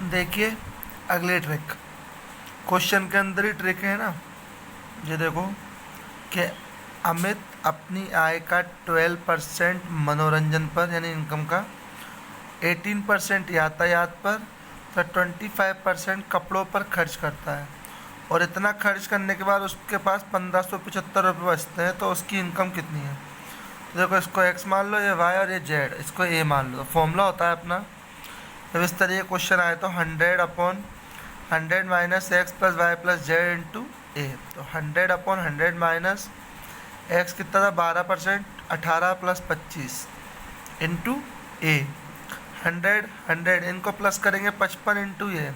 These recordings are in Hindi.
देखिए अगली ट्रिक, क्वेश्चन के अंदर ही ट्रिक है ना। ये देखो कि अमित अपनी आय का 12% मनोरंजन पर यानी इनकम का, 18% यातायात पर, तो 25% कपड़ों पर खर्च करता है और इतना खर्च करने के बाद उसके पास 1575 रुपये बचते हैं, तो उसकी इनकम कितनी है। तो देखो इसको एक्स मान लो, ये वाई और ये जेड, इसको ए मान लो। तो फॉर्मूला होता है अपना, जब इस तरह क्वेश्चन आए तो 100/100 minus x plus y plus z into a. तो 100/100 माइनस एक्स कितना था 12%, 18 प्लस 25 इंटू ए। 100 इनको प्लस करेंगे 55 इंटू ये,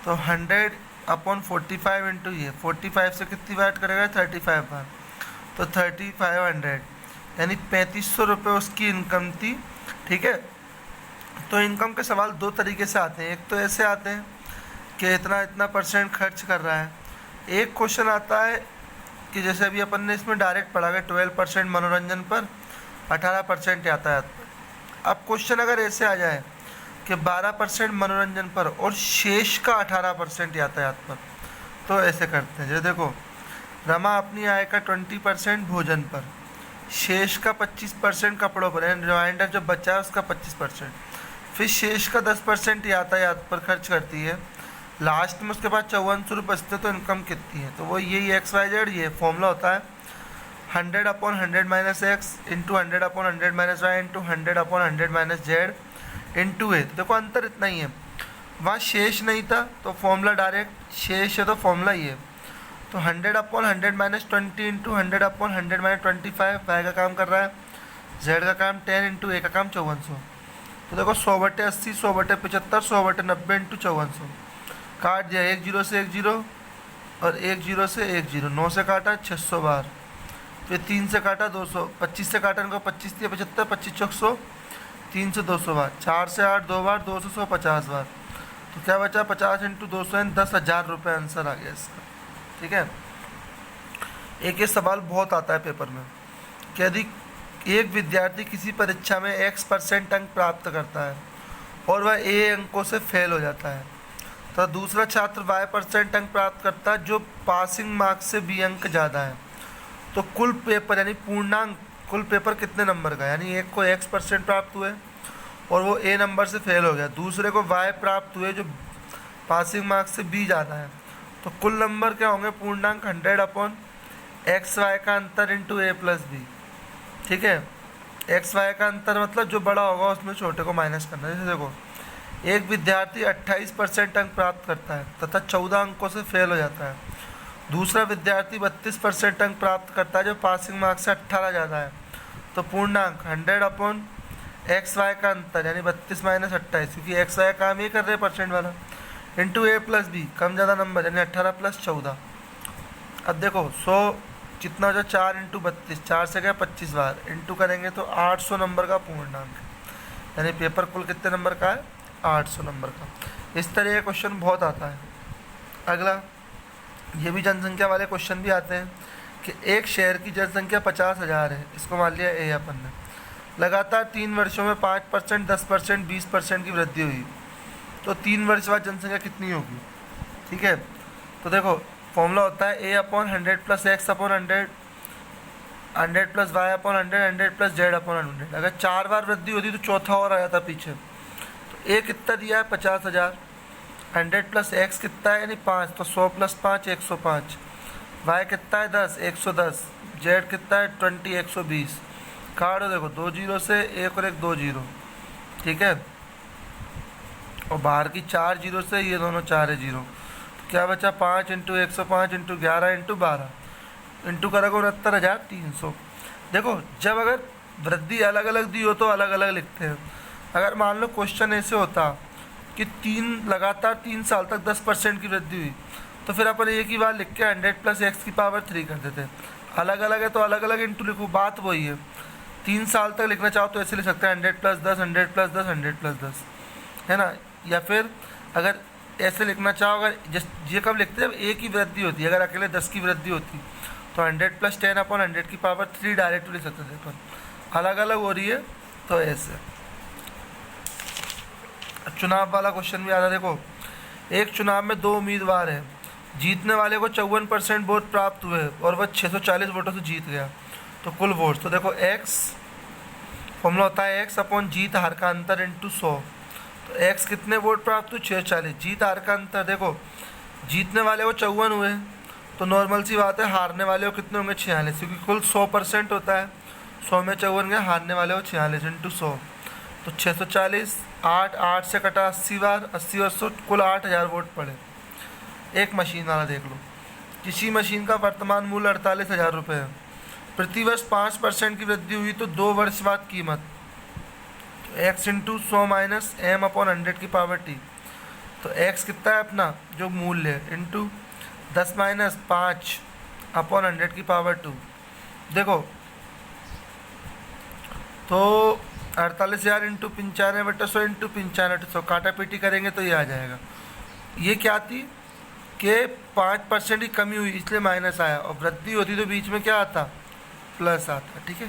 तो 100/45 इंटू ये। 45 से कितनी बार करेगा 35 बार, तो 3500 यानी 3500 रुपये उसकी इनकम थी। ठीक है, तो इनकम के सवाल दो तरीके से आते हैं। एक तो ऐसे आते हैं कि इतना इतना परसेंट खर्च कर रहा है। एक क्वेश्चन आता है कि जैसे अभी अपन ने इसमें डायरेक्ट पढ़ा गया 12% मनोरंजन पर, 18% यातायात पर। अब क्वेश्चन अगर ऐसे आ जाए कि 12% मनोरंजन पर और शेष का 18% यातायात पर, तो ऐसे करते हैं। जैसे देखो, रमा अपनी आय का 20% भोजन पर, शेष का 25% कपड़ों पर, यानी रिमाइंडर जो बचा है उसका 25%, फिर शेष का 10% यातायात पर खर्च करती है। लास्ट में उसके बाद 5400 बचते, तो इनकम कितनी है। तो वो यही एक्स वाई जेड, ये फॉर्मूला होता है 100/100 minus x into 100/100 minus y into 100/100 minus z into a. देखो अंतर इतना ही है, वहाँ शेष नहीं था तो फॉर्मूला डायरेक्ट, शेष है तो फॉर्मूला ये। तो 100/100 माइनस 20 इंटू 100/100 माइनस 25, वाई का काम कर रहा है, जेड का काम 10 इंटू ए का काम 5400। तो देखो 100/80, 100/75, 100/90 इंटू 5400। काट दिया, एक जीरो से एक जीरो और एक जीरो से एक जीरो, 9 से काटा 600 बार, फिर 3 से काटा 200, 25 से काटा इनको 25 दिया 75, 25 चौक 100, 3 से 200 बार, 4 से 8 2 बार, 200 100 50 बार। तो क्या बचा 50 इंटू 200 यानी 10,000 रुपये आंसर आ गया इसका। ठीक है, एक ये सवाल बहुत आता है पेपर में कि यदि एक विद्यार्थी किसी परीक्षा में x% अंक प्राप्त करता है और वह ए अंकों से फेल हो जाता है, तो दूसरा छात्र y% अंक प्राप्त करता है जो पासिंग मार्क्स से b अंक ज़्यादा है, तो कुल पेपर यानी पूर्णांक कुल पेपर कितने नंबर का। यानी एक को x% प्राप्त हुए और वो a नंबर से फेल हो गया, दूसरे को y प्राप्त हुए जो पासिंग मार्क्स से b ज़्यादा है, तो कुल नंबर क्या होंगे पूर्णांक 100/xy का अंतर इंटू a प्लस बी। ठीक है, एक्स वाई का अंतर मतलब जो बड़ा होगा उसमें छोटे को माइनस करना है। जैसे देखो, एक विद्यार्थी 28% अंक प्राप्त करता है तथा 14 अंकों से फेल हो जाता है, दूसरा विद्यार्थी 32% अंक प्राप्त करता है जो पासिंग मार्क्स से 18 ज़्यादा है, तो पूर्णांक 100/xy का अंतर यानी 32 माइनस 28, क्योंकि एक्स वाई काम ये कर रहे हैं परसेंट वाला, इंटू ए प्लस बी कम ज़्यादा नंबर यानी 18 प्लस 14। अब देखो 100 कितना हो जाए 4 इंटू 32, 4 से गया 25 बार, इंटू करेंगे तो 800 नंबर का पूर्णांक, यानी पेपर कुल कितने नंबर का है 800 नंबर का। इस तरह का क्वेश्चन बहुत आता है। अगला, ये भी जनसंख्या वाले क्वेश्चन भी आते हैं कि एक शहर की जनसंख्या 50,000 है, इसको मान लिया ए अपन ने, लगातार 3 वर्षों में 5%, 10%, 20% की वृद्धि हुई, तो 3 वर्ष बाद जनसंख्या कितनी होगी। ठीक है, तो देखो फॉर्मूला होता है a/100 plus x/100, 100 plus y/100, 100 plus z/100। अगर 4 बार वृद्धि होती तो चौथा और आ जाता पीछे। तो a कितना दिया है 50,000, 100 प्लस x कितना है यानी 5, तो 100 प्लस 5 105, y कितना है 10 110, z कितना है 20 120। काटो, देखो 2 जीरो से एक और एक 2 जीरो। ठीक है, और बाहर की 4 जीरो से ये दोनों 4 है जीरो, क्या बचा 5 इंटू 105 इंटू 11 इंटू 12 इंटू करोगे 69,300। देखो जब अगर वृद्धि अलग अलग दी हो तो अलग अलग लिखते हैं। अगर मान लो क्वेश्चन ऐसे होता कि लगातार 3 साल तक 10% की वृद्धि हुई, तो फिर अपन एक ही बार लिख के 100 प्लस एक्स की पावर 3 कर देते। अलग अलग है तो अलग अलग इंटू लिखो, बात वही है। 3 साल तक लिखना चाहो तो ऐसे लिख सकते हैं 100 प्लस 10, 100 प्लस 10, 100 प्लस 10, है ना। या फिर अगर ऐसे लिखना चाहो, अगर ये कब लिखते हैं जब ए की वृद्धि होती है, अगर अकेले 10 की वृद्धि होती तो 100 प्लस 10/100 की पावर 3 डायरेक्ट लिख सकते थे, पर अलग अलग हो रही है तो ऐसे। चुनाव वाला क्वेश्चन भी आ रहा है। देखो, एक चुनाव में 2 उम्मीदवार हैं, जीतने वाले को 54% वोट प्राप्त हुए और वह 640 वोटों से जीत गया। तो कुल वोट, तो देखो एक्स फॉर्मूला होता है एक्स अपॉन जीत हार का अंतर इंटू 100। तो एक्स कितने वोट प्राप्त हुए? 640। जीत हार का अंतर, देखो जीतने वाले को 54 हुए, तो नॉर्मल सी बात है हारने वाले को कितने होंगे? 46, क्योंकि कुल 100% होता है। 100 में 54 गया, हारने वाले को 46 इंटू 100। तो 640, 8 से कटा 80 बार, 80 और 100 कुल 8000 वोट पड़े। एक मशीन वाला देख लो, किसी मशीन का वर्तमान मूल्य 48,000 रुपये है, प्रतिवर्ष 5% की वृद्धि हुई तो 2 वर्ष बाद कीमत, तो x into 100 minus m upon 100 की पावर टी। तो एक्स कितना है अपना जो मूल्य है, इंटू 10 माइनस 5 अपॉन 100 की पावर 2। देखो तो 48,000 इंटू 95/100 इंटू 95/100 काटा पीटी करेंगे तो ये आ जाएगा। ये क्या थी कि 5% की कमी हुई इसलिए माइनस आया, और वृद्धि होती तो बीच में क्या आता? प्लस आता। ठीक है।